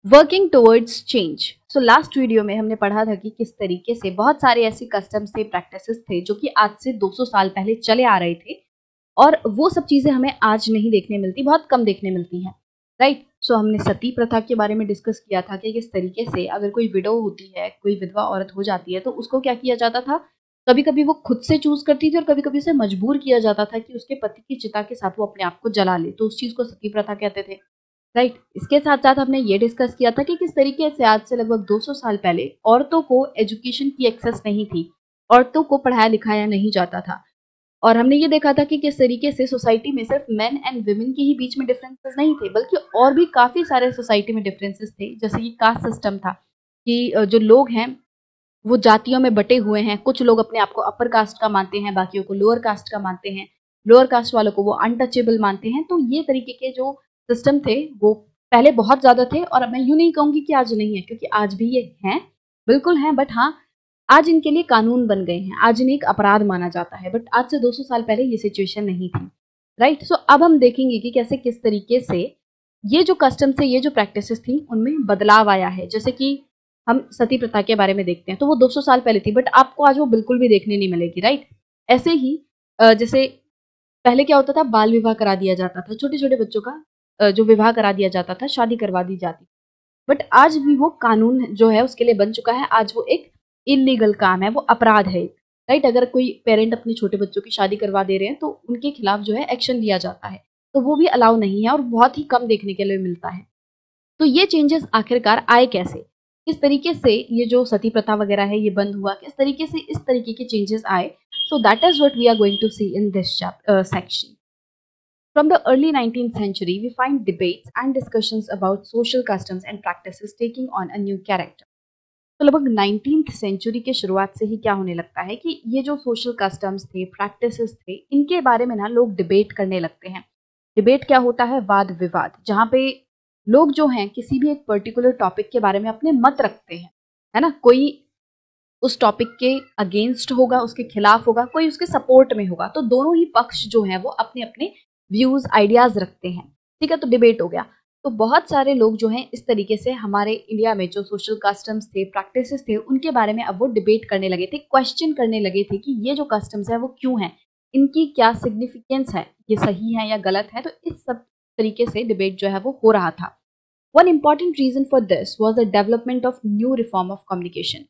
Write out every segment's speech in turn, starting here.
Working towards change. So last video में हमने पढ़ा था कि किस तरीके से बहुत सारे ऐसे कस्टम्स थे, प्रैक्टिसेस थे जो कि आज से 200 साल पहले चले आ रहे थे और वो सब चीजें हमें आज नहीं देखने मिलती, बहुत कम देखने मिलती हैं, राइट। सो हमने सती प्रथा के बारे में डिस्कस किया था कि किस तरीके से अगर कोई विडो होती है, कोई विधवा औरत हो जाती है तो उसको क्या किया जाता था, कभी कभी वो खुद से चूज करती थी और कभी कभी उसे मजबूर किया जाता था कि उसके पति की चिता के साथ वो अपने आप को जला ले, तो उस चीज को सती प्रथा कहते थे, राइट। इसके साथ साथ हमने ये डिस्कस किया था कि किस तरीके से आज से लगभग 200 साल पहले औरतों को एजुकेशन की एक्सेस नहीं थी, औरतों को पढ़ाया लिखाया नहीं जाता था। और हमने ये देखा था कि किस तरीके से सोसाइटी में सिर्फ मेन एंड वुमेन के ही बीच में डिफरेंसेस नहीं थे, बल्कि और भी काफी सारे सोसाइटी में डिफरेंसेस थे। जैसे कि कास्ट सिस्टम था कि जो लोग हैं वो जातियों में बटे हुए हैं, कुछ लोग अपने आप को अपर कास्ट का मानते हैं, बाकियों को लोअर कास्ट का मानते हैं, लोअर कास्ट वालों को वो अनटचेबल मानते हैं। तो ये तरीके के जो सिस्टम थे वो पहले बहुत ज्यादा थे, और मैं यूं नहीं कहूंगी कि आज नहीं है, क्योंकि आज भी ये हैं, बिल्कुल हैं, बट हाँ, आज इनके लिए कानून बन गए हैं, आज इन्हें एक अपराध माना जाता है, बट आज से 200 साल पहले ये सिचुएशन नहीं थी, राइट। सो अब हम देखेंगे कि कैसे किस तरीके से ये जो कस्टम थे, ये जो प्रैक्टिसेस थी, उनमें बदलाव आया है। जैसे कि हम सती प्रथा के बारे में देखते हैं तो वो 200 साल पहले थी, बट आपको आज वो बिल्कुल भी देखने नहीं मिलेगी, राइट। ऐसे ही जैसे पहले क्या होता था, बाल विवाह करा दिया जाता था, छोटे छोटे बच्चों का जो विवाह करा दिया जाता था, शादी करवा दी जाती, बट आज भी वो कानून जो है उसके लिए बन चुका है। आज वो एक इलीगल काम है, वो अपराध है, राइट। अगर कोई पेरेंट अपने छोटे बच्चों की शादी करवा दे रहे हैं तो उनके खिलाफ जो है एक्शन लिया जाता है, तो वो भी अलाउ नहीं है और बहुत ही कम देखने के लिए मिलता है। तो ये चेंजेस आखिरकार आए कैसे, किस तरीके से ये जो सती प्रथा वगैरह है ये बंद हुआ, किस तरीके से इस तरीके के चेंजेस आए। So that is what we are going to see in this section. From the early 19th century, we find debates and discussions about social customs and practices taking on a new character. तो लगभग 19th century के शुरुआत से ही क्या होने लगता है कि ये जो सोशल कस्टम्स थे, प्रैक्टिसेस थे, इनके बारे में ना लोग डिबेट करने लगते हैं। डिबेट क्या होता है, वाद विवाद, जहाँ पे लोग जो हैं किसी भी एक पर्टिकुलर टॉपिक के बारे में अपने मत रखते हैं, है ना। कोई उस टॉपिक के अगेंस्ट होगा, उसके खिलाफ होगा, कोई उसके सपोर्ट में होगा, तो दोनों ही पक्ष जो है वो अपने अपने व्यूज आइडियाज रखते हैं, ठीक है। तो डिबेट हो गया। तो बहुत सारे लोग जो हैं इस तरीके से हमारे इंडिया में जो सोशल कस्टम्स थे, प्रैक्टिसेस थे, उनके बारे में अब वो डिबेट करने लगे थे, क्वेश्चन करने लगे थे कि ये जो कस्टम्स है वो क्यों है, इनकी क्या सिग्निफिकेंस है, ये सही है या गलत है। तो इस सब तरीके से डिबेट जो है वो हो रहा था। One important reason for this was the development of new reform of communication.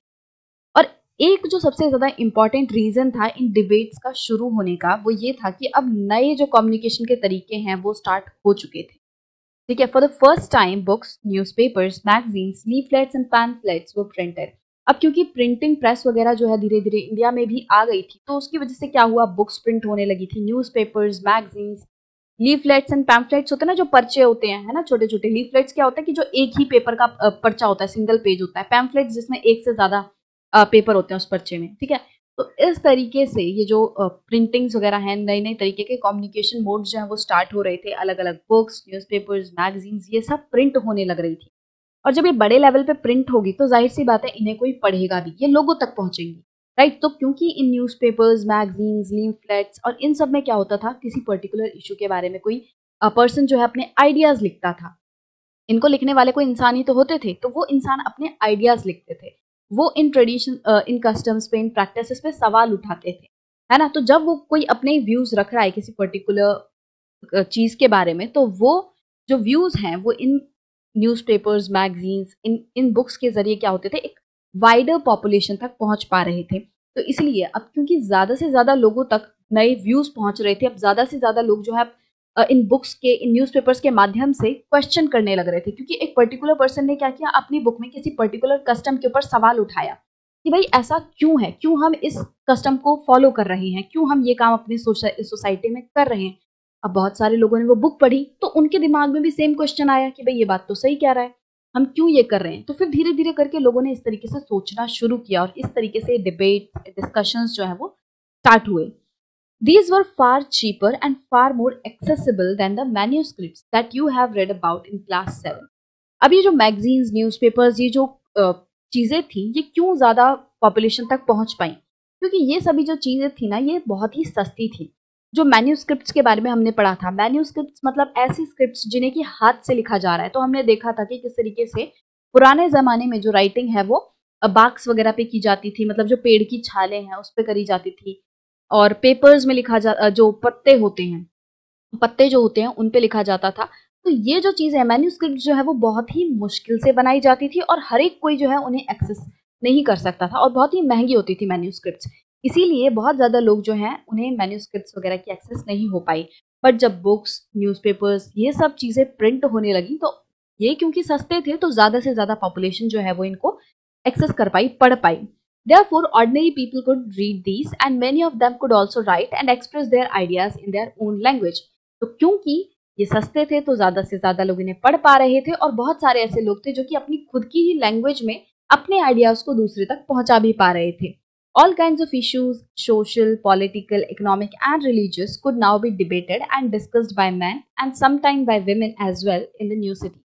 और एक जो सबसे ज्यादा इंपॉर्टेंट रीजन था इन डिबेट्स का शुरू होने का, वो ये था कि अब नए जो कम्युनिकेशन के तरीके हैं वो स्टार्ट हो चुके थे, ठीक है। For the first time books, newspapers, magazines, leaflets and pamphlets were printed. अब क्योंकि प्रिंटिंग प्रेस वगैरह जो है धीरे धीरे इंडिया में भी आ गई थी, तो उसकी वजह से क्या हुआ, बुक्स प्रिंट होने लगी थी, newspapers, magazines, leaflets and pamphlets होते हैं ना, जो पर्चे होते हैं, है ना, छोटे छोटे। लीफलेट्स क्या होता है कि जो एक ही पेपर का पर्चा होता है, सिंगल पेज होता है। पैम्फलेट्स जिसमें एक से ज्यादा पेपर होते हैं उस पर्चे में, ठीक है। तो इस तरीके से ये जो प्रिंटिंग्स वगैरह हैं, नए नए तरीके के कम्युनिकेशन मोड्स जो हैं वो स्टार्ट हो रहे थे। अलग अलग बुक्स, न्यूज़पेपर्स, मैगजीन्स, ये सब प्रिंट होने लग रही थी। और जब ये बड़े लेवल पे प्रिंट होगी तो जाहिर सी बात है इन्हें कोई पढ़ेगा भी, ये लोगों तक पहुंचेंगी, राइट। तो क्योंकि इन न्यूज़पेपर्स, मैगजीन्स, लीफलेट्स और इन सब में क्या होता था, किसी पर्टिकुलर इशू के बारे में कोई पर्सन जो है अपने आइडियाज लिखता था। इनको लिखने वाले कोई इंसान ही तो होते थे, तो वो इंसान अपने आइडियाज लिखते थे, वो इन ट्रेडिशन, इन कस्टम्स पे, इन प्रैक्टिसेस पे सवाल उठाते थे, है ना। तो जब वो कोई अपने व्यूज रख रहा है किसी पर्टिकुलर चीज के बारे में, तो वो जो व्यूज हैं वो इन न्यूज़पेपर्स, मैगजीन्स, इन इन बुक्स के जरिए क्या होते थे, एक वाइडर पॉपुलेशन तक पहुंच पा रहे थे। तो इसलिए अब क्योंकि ज्यादा से ज्यादा लोगों तक नए व्यूज पहुंच रहे थे, अब ज्यादा से ज्यादा लोग जो है इन बुक्स के, इन न्यूज़पेपर्स के माध्यम से क्वेश्चन करने लग रहे थे, क्योंकि एक पर्टिकुलर पर्सन ने क्या किया, अपनी बुक में किसी पर्टिकुलर कस्टम के ऊपर सवाल उठाया कि भाई ऐसा क्यों है, क्यों हम इस कस्टम को फॉलो कर रहे हैं, क्यों हम ये काम अपनी सोसाइटी में कर रहे हैं। अब बहुत सारे लोगों ने वो बुक पढ़ी तो उनके दिमाग में भी सेम क्वेश्चन आया कि भाई ये बात तो सही कह रहा है, हम क्यों ये कर रहे हैं। तो फिर धीरे धीरे करके लोगों ने इस तरीके से सोचना शुरू किया और इस तरीके से डिबेट, डिस्कशंस जो है वो स्टार्ट हुए। These were far cheaper and far more accessible than the manuscripts that you have read about in class 7. अब ये जो मैगजीन्स, न्यूज़पेपर्स, ये जो चीज़ें थी, ये क्यों ज़्यादा पॉपुलेशन तक पहुंच पाई, क्योंकि ये सभी जो चीज़ें थी ना, ये बहुत ही सस्ती थी। जो मैन्यूस्क्रिप्ट्स के बारे में हमने पढ़ा था, मैन्यूस्क्रिप्ट्स मतलब ऐसी स्क्रिप्ट्स जिन्हें कि हाथ से लिखा जा रहा है। तो हमने देखा था कि किस तरीके से पुराने ज़माने में जो राइटिंग है वो बाक्स वगैरह पे की जाती थी, मतलब जो पेड़ की छालें हैं उस पे करी जाती थी, और पेपर्स में जो पत्ते जो होते हैं उन पे लिखा जाता था। तो ये जो चीज़ है, मैन्युस्क्रिप्ट जो है वो बहुत ही मुश्किल से बनाई जाती थी और हर एक कोई जो है उन्हें एक्सेस नहीं कर सकता था, और बहुत ही महंगी होती थी मैन्युस्क्रिप्ट्स। इसीलिए बहुत ज़्यादा लोग जो हैं उन्हें मैन्युस्क्रिप्ट्स वगैरह की एक्सेस नहीं हो पाई। बट जब बुक्स, न्यूज़पेपर्स ये सब चीज़ें प्रिंट होने लगी, तो ये क्योंकि सस्ते थे तो ज़्यादा से ज़्यादा पॉपुलेशन जो है वो इनको एक्सेस कर पाई, पढ़ पाई। Therefore, ordinary people could read these and many of them could also write and express their ideas in their own language. तो क्योंकि ये सस्ते थे तो ज़्यादा से ज़्यादा लोग इन्हें पढ़ पा रहे थे, और बहुत सारे ऐसे लोग थे जो कि अपनी खुद की ही लैंग्वेज में अपने आइडियाज़ को दूसरे तक पहुंचा भी पा रहे थे। All kinds of issues, social, political, economic and religious could now be debated and discussed by men and sometimes by women as well in the new city.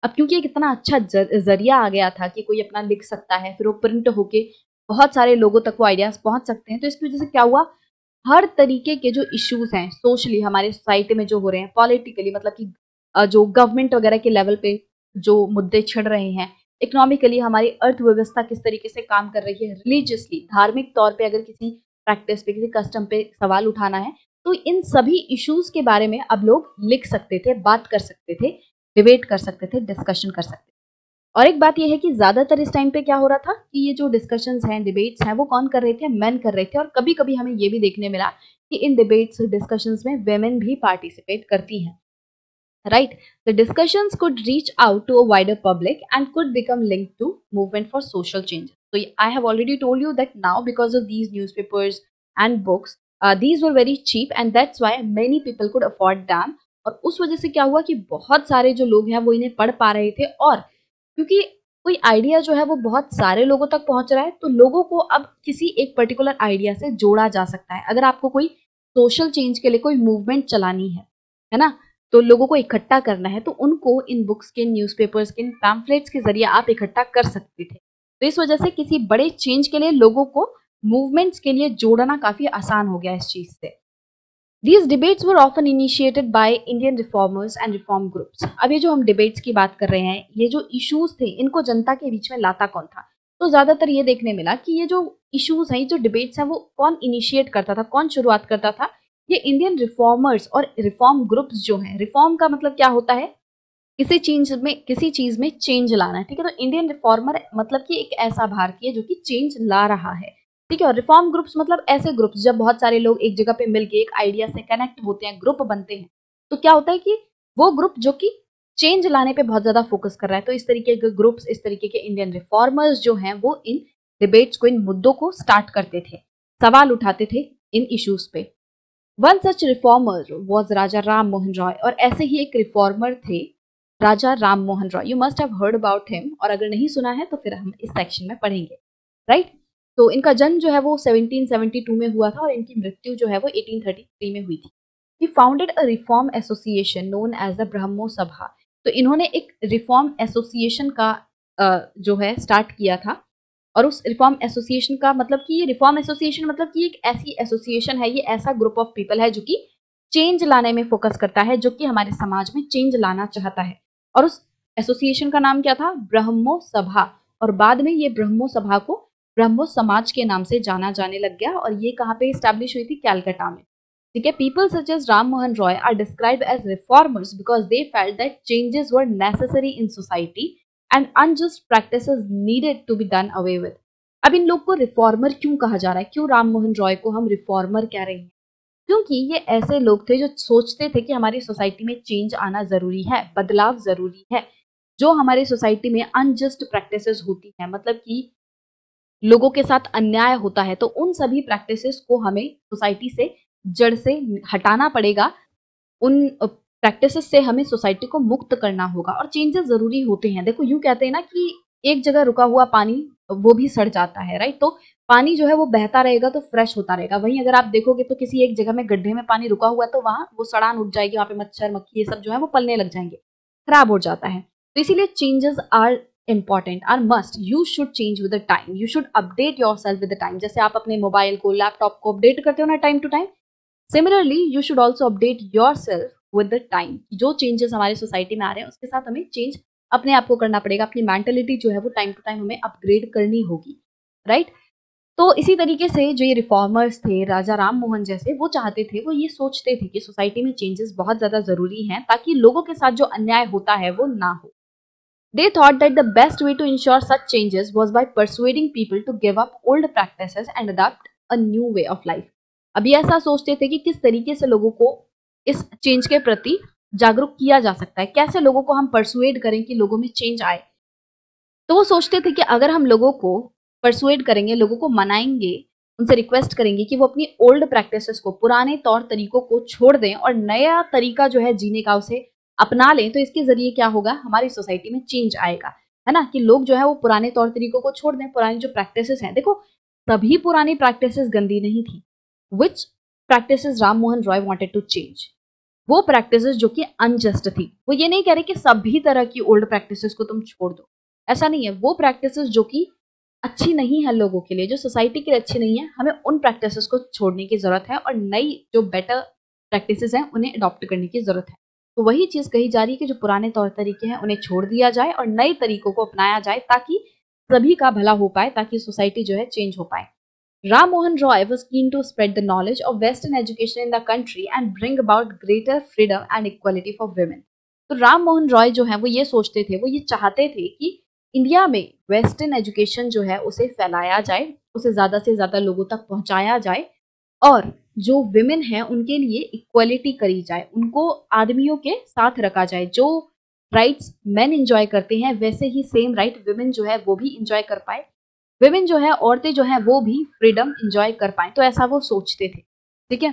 अब क्योंकि एक इतना अच्छा ज़रिया आ गया था कि कोई अपना लिख सकता है, फिर वो प्रिंट होके बहुत सारे लोगों तक वो आइडियाज़ पहुँच सकते हैं, तो इसकी वजह से क्या हुआ, हर तरीके के जो इश्यूज़ हैं सोशली हमारे सोसाइटी में जो हो रहे हैं, पॉलिटिकली मतलब कि जो गवर्नमेंट वगैरह के लेवल पे जो मुद्दे छिड़ रहे हैं, इकोनॉमिकली हमारी अर्थव्यवस्था किस तरीके से काम कर रही है, रिलीजियसली धार्मिक तौर पे अगर किसी प्रैक्टिस पे, किसी कस्टम पे सवाल उठाना है, तो इन सभी इश्यूज़ के बारे में अब लोग लिख सकते थे, बात कर सकते थे, डिबेट कर सकते थे, डिस्कशन कर सकते थे। और एक बात ये है कि ज़्यादातर इस टाइम पे क्या हो रहा था कि ये जो डिस्कशंस हैं, डिबेट्स हैं, वो कौन कर रहे थे? मेन कर रहे थे, और कभी-कभी हमें ये भी देखने मिला कि इन डिबेट्स, डिस्कशंस में वुमेन भी पार्टिसिपेट करती हैं, right? The discussions could reach out to a wider public and could become linked to movement for social change. So I have already told you that now because of these newspapers and books, these were very cheap and that's why many people could afford them. और उस वजह से क्या हुआ कि बहुत सारे जो लोग हैं वो इन्हें पढ़ पा रहे थे, और क्योंकि कोई आइडिया जो है वो बहुत सारे लोगों तक पहुंच रहा है, तो लोगों को अब किसी एक पर्टिकुलर आइडिया से जोड़ा जा सकता है। अगर आपको कोई सोशल चेंज के लिए कोई मूवमेंट चलानी है ना, तो लोगों को इकट्ठा करना है, तो उनको इन बुक्स के, न्यूज़पेपर्स के, इन पैम्फलेट्स के जरिए आप इकट्ठा कर सकते थे। तो इस वजह से किसी बड़े चेंज के लिए लोगों को मूवमेंट्स के लिए जोड़ना काफी आसान हो गया इस चीज से। These debates were often initiated by Indian reformers and reform groups. अब ये जो हम डिबेट्स की बात कर रहे हैं, ये जो इश्यूज थे, इनको जनता के बीच में लाता कौन था? तो ज्यादातर ये देखने मिला कि ये जो इश्यूज हैं, ये जो डिबेट्स हैं, वो कौन इनिशिएट करता था, कौन शुरुआत करता था? ये इंडियन रिफॉर्मर्स और रिफॉर्म ग्रुप्स जो हैं। रिफॉर्म का मतलब क्या होता है? किसी चीज में चेंज लाना, ठीक है? तो इंडियन रिफॉर्मर मतलब कि एक ऐसा भारतीय जो कि चेंज ला रहा है, ठीक है? और रिफॉर्म ग्रुप्स मतलब ऐसे ग्रुप्स जब बहुत सारे लोग एक जगह पे मिलके एक आइडिया से कनेक्ट होते हैं, ग्रुप बनते हैं, तो क्या होता है कि वो ग्रुप जो कि चेंज लाने पे बहुत ज्यादा फोकस कर रहा है। तो इस तरीके के ग्रुप्स, इस तरीके के इंडियन रिफॉर्मर्स जो हैं, वो इन डिबेट्स को, इन मुद्दों को स्टार्ट करते थे, सवाल उठाते थे इन इश्यूज पे। One such reformer was Raja Ram Mohan Roy, और ऐसे ही एक रिफॉर्मर थे Raja Ram Mohan Roy. You must have heard about him, और अगर नहीं सुना है तो फिर हम इस सेक्शन में पढ़ेंगे, राइट? तो इनका जन्म जो है वो 1772 में हुआ था, और इनकी मृत्यु जो है वो 1833 में हुई थी। He founded a reform association known as the Brahmo Sabha. तो इन्होंने एक रिफॉर्म एसोसिएशन का जो है स्टार्ट किया था, और उस रिफॉर्म एसोसिएशन का मतलब कि ये रिफॉर्म एसोसिएशन मतलब कि एक ऐसी एसोसिएशन है, ये ऐसा ग्रुप ऑफ पीपल है जो कि चेंज लाने में फोकस करता है, जो कि हमारे समाज में चेंज लाना चाहता है। और उस एसोसिएशन का नाम क्या था? ब्रह्मो सभा। और बाद में ये ब्रह्मो सभा को ब्रह्मो समाज के नाम से जाना जाने लग गया, और ये कहाँ पे स्टैब्लिश हुई थी? कैलकाटा में, ठीक है? People such as Ram Mohan Roy are described as reformers because they felt that changes were necessary in society and unjust practices needed to be done away with. अब इन लोग को रिफॉर्मर क्यों कहा जा रहा है? क्यों राम मोहन रॉय को हम रिफॉर्मर कह रहे हैं? क्योंकि ये ऐसे लोग थे जो सोचते थे कि हमारी सोसाइटी में चेंज आना जरूरी है, बदलाव जरूरी है। जो हमारे सोसाइटी में अनजस्ट प्रैक्टिसेस होती हैं, मतलब कि लोगों के साथ अन्याय होता है, तो उन सभी प्रैक्टिसेस को हमें सोसाइटी से जड़ से हटाना पड़ेगा। उन प्रैक्टिसेस से हमें सोसाइटी को मुक्त करना होगा, और चेंजेस जरूरी होते हैं। देखो, यूं कहते हैं ना कि एक जगह रुका हुआ पानी वो भी सड़ जाता है, राइट? तो पानी जो है वो बहता रहेगा तो फ्रेश होता रहेगा। वहीं अगर आप देखोगे तो किसी एक जगह में गड्ढे में पानी रुका हुआ है, तो वहां वो सड़ान उठ जाएगी, वहां पे मच्छर मक्खी ये सब जो है वो पलने लग जाएंगे, खराब हो जाता है। तो इसीलिए changes are important, are must. You should change with the time. You should update yourself with the time. जैसे आप अपने मोबाइल को, लैपटॉप को अपडेट करते हो ना time to time, similarly you should also update yourself with the time. जो changes हमारे सोसाइटी में आ रहे हैं उसके साथ हमें चेंज अपने आप को करना पड़ेगा, अपनी मेंटालिटी जो है वो टाइम टू टाइम हमें अपग्रेड करनी होगी, राइट। तो इसी तरीके से जो ये रिफॉर्मर्स थे, राजा राम मोहन जैसे, वो चाहते थे, वो ये सोचते थे कि सोसाइटी में चेंजेस बहुत ज़्यादा ज़रूरी हैं ताकि लोगों के साथ जो अन्याय होता है वो ना हो। They thought that the best way to ensure such changes was by persuading people to give up old practices and adopt a new way of life. अब ये ऐसा सोचते थे कि किस तरीके से लोगों को इस चेंज के प्रति जागरूक किया जा सकता है, कैसे लोगों को हम परसुएड करें कि लोगों में चेंज आए। तो वो सोचते थे कि अगर हम लोगों को परसुएड करेंगे, लोगों को मनाएंगे, उनसे रिक्वेस्ट करेंगे कि वो अपनी ओल्ड प्रैक्टिसेस को, पुराने तौर तरीकों को छोड़ दें और नया तरीका जो है जीने का उसे अपना लें, तो इसके जरिए क्या होगा, हमारी सोसाइटी में चेंज आएगा, है ना, कि लोग जो है वो पुराने तौर तरीकों को छोड़ दें। पुरानी जो प्रैक्टिसेस हैं, देखो सभी पुरानी प्रैक्टिसेस गंदी नहीं थी। Which practices Ram Mohan Roy wanted to change? वो प्रैक्टिसेस जो कि अनजस्ट थी। वो ये नहीं कह रहे कि सभी तरह की ओल्ड प्रैक्टिसेस को तुम छोड़ दो, ऐसा नहीं है। वो प्रैक्टिसेस जो कि अच्छी नहीं है लोगों के लिए, जो सोसाइटी के लिए अच्छी नहीं है, हमें उन प्रैक्टिसेस को छोड़ने की जरूरत है और नई जो बेटर प्रैक्टिसेस हैं उन्हें अडॉप्ट करने की जरूरत है। तो वही चीज कही जा रही है कि जो पुराने तौर तरीके हैं उन्हें छोड़ दिया जाए और नए तरीकों को अपनाया जाए ताकि सभी का भला हो पाए, ताकि सोसाइटी जो है चेंज हो पाए। Ram Mohan Roy was keen to spread the knowledge of Western education in the country and bring about greater freedom and equality for women. तो राम मोहन रॉय जो है वो ये सोचते थे, वो ये चाहते थे कि इंडिया में वेस्टर्न एजुकेशन जो है उसे फैलाया जाए, उसे ज़्यादा से ज़्यादा लोगों तक पहुंचाया जाए और जो विमेन है उनके लिए इक्वलिटी करी जाए, उनको आदमियों के साथ रखा जाए। जो राइट्स मैन इंजॉय करते हैं वैसे ही सेम राइट विमेन जो है वो भी इंजॉय कर पाए, विमेन जो है, औरतें जो है वो भी फ्रीडम इंजॉय कर पाए। तो ऐसा वो सोचते थे, ठीक है।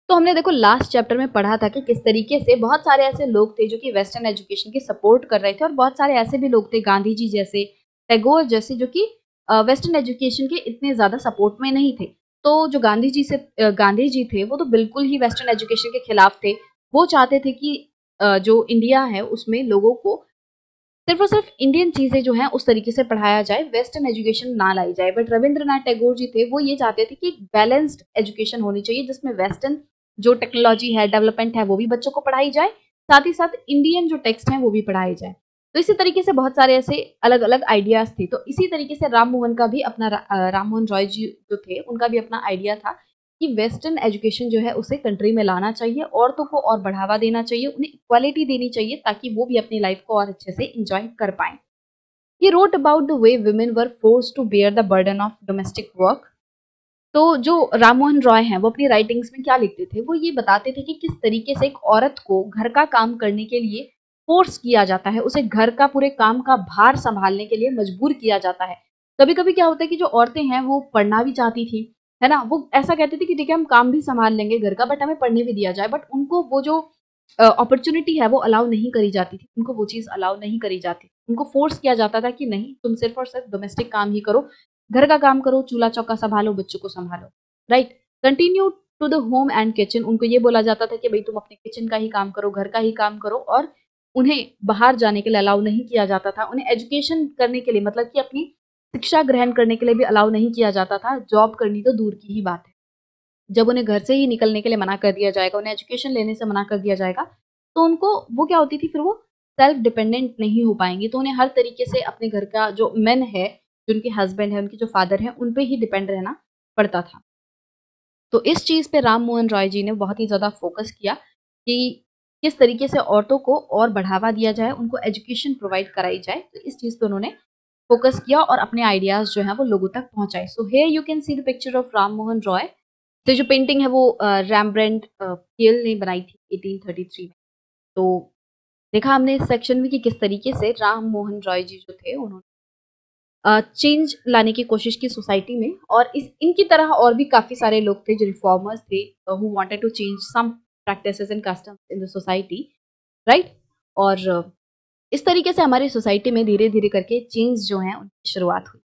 तो हमने देखो लास्ट चैप्टर में पढ़ा था कि किस तरीके से बहुत सारे ऐसे लोग थे जो कि वेस्टर्न एजुकेशन की सपोर्ट कर रहे थे और बहुत सारे ऐसे भी लोग थे, गांधी जी जैसे, टैगोर जैसे, जो कि वेस्टर्न एजुकेशन के इतने ज्यादा सपोर्ट में नहीं थे। तो जो गांधी जी थे वो तो बिल्कुल ही वेस्टर्न एजुकेशन के खिलाफ थे। वो चाहते थे कि जो इंडिया है उसमें लोगों को सिर्फ और सिर्फ इंडियन चीजें जो हैं उस तरीके से पढ़ाया जाए, वेस्टर्न एजुकेशन ना लाई जाए। बट रविंद्रनाथ टैगोर जी थे, वो ये चाहते थे कि एक बैलेंस्ड एजुकेशन होनी चाहिए जिसमें वेस्टर्न जो टेक्नोलॉजी है, डेवलपमेंट है, वो भी बच्चों को पढ़ाई जाए, साथ ही साथ इंडियन जो टेक्स्ट हैं वो भी पढ़ाए जाए। तो इसी तरीके से बहुत सारे ऐसे अलग अलग आइडियाज थे। तो इसी तरीके से राम मोहन का भी अपना राम मोहन रॉय जी जो थे उनका भी अपना आइडिया था कि वेस्टर्न एजुकेशन जो है उसे कंट्री में लाना चाहिए, औरतों को और बढ़ावा देना चाहिए, उन्हें इक्वालिटी देनी चाहिए ताकि वो भी अपनी लाइफ को और अच्छे से इंजॉय कर पाएं। He wrote about the way women were forced to bear the burden of domestic work. तो जो राम मोहन रॉय हैं वो अपनी राइटिंग्स में क्या लिखते थे, वो ये बताते थे कि किस तरीके से एक औरत को घर का काम करने के लिए फोर्स किया जाता है, उसे घर का पूरे काम का भार संभालने के लिए मजबूर किया जाता है। कभी कभी क्या होता है कि जो औरतें हैं वो पढ़ना भी चाहती थी, है ना, वो ऐसा कहती थी कि ठीक है हम काम भी संभाल लेंगे घर का, बट हमें पढ़ने भी दिया जाए। बट उनको वो जो अपॉर्चुनिटी है वो अलाउ नहीं करी जाती थी, उनको वो चीज़ अलाउ नहीं करी जाती, उनको फोर्स किया जाता था कि नहीं तुम सिर्फ और सिर्फ डोमेस्टिक काम ही करो, घर का काम करो, चूल्हा चौका संभालो, बच्चों को संभालो, right. Continue to the home and kitchen, उनको ये बोला जाता था कि भाई तुम अपने किचन का ही काम करो, घर का ही काम करो, और उन्हें बाहर जाने के लिए अलाउ नहीं किया जाता था। उन्हें एजुकेशन करने के लिए, मतलब कि अपनी शिक्षा ग्रहण करने के लिए भी अलाउ नहीं किया जाता था, जॉब करनी तो दूर की ही बात है। जब उन्हें घर से ही निकलने के लिए मना कर दिया जाएगा, उन्हें एजुकेशन लेने से मना कर दिया जाएगा, तो उनको वो क्या होती थी, फिर वो सेल्फ डिपेंडेंट नहीं हो पाएंगी। तो उन्हें हर तरीके से अपने घर का जो मेन है, जो उनके हस्बैंड है, उनके जो फादर है, उन पे ही डिपेंड रहना पड़ता था। तो इस चीज़ पे राम मोहन रॉय जी ने बहुत ही ज़्यादा फोकस किया कि किस तरीके से औरतों को और बढ़ावा दिया जाए, उनको एजुकेशन प्रोवाइड कराई जाए। तो इस चीज़ पे उन्होंने फोकस किया और अपने आइडियाज जो है वो लोगों तक पहुंचाए। So here you can see the picture of Ram Mohan Roy. तो जो पेंटिंग है वो रैम्ब्रेंट केल ने बनाई थी 1833 में। तो देखा हमने इस सेक्शन में कि किस तरीके से राम मोहन रॉय जी जो थे उन्होंने चेंज लाने की कोशिश की सोसाइटी में, और इनकी तरह और भी काफी सारे लोग थे जो रिफॉर्मर्स थे, who wanted to change some practices and customs in the society, right. और इस तरीके से हमारी सोसाइटी में धीरे धीरे करके चेंज जो है उनकी शुरुआत हुई।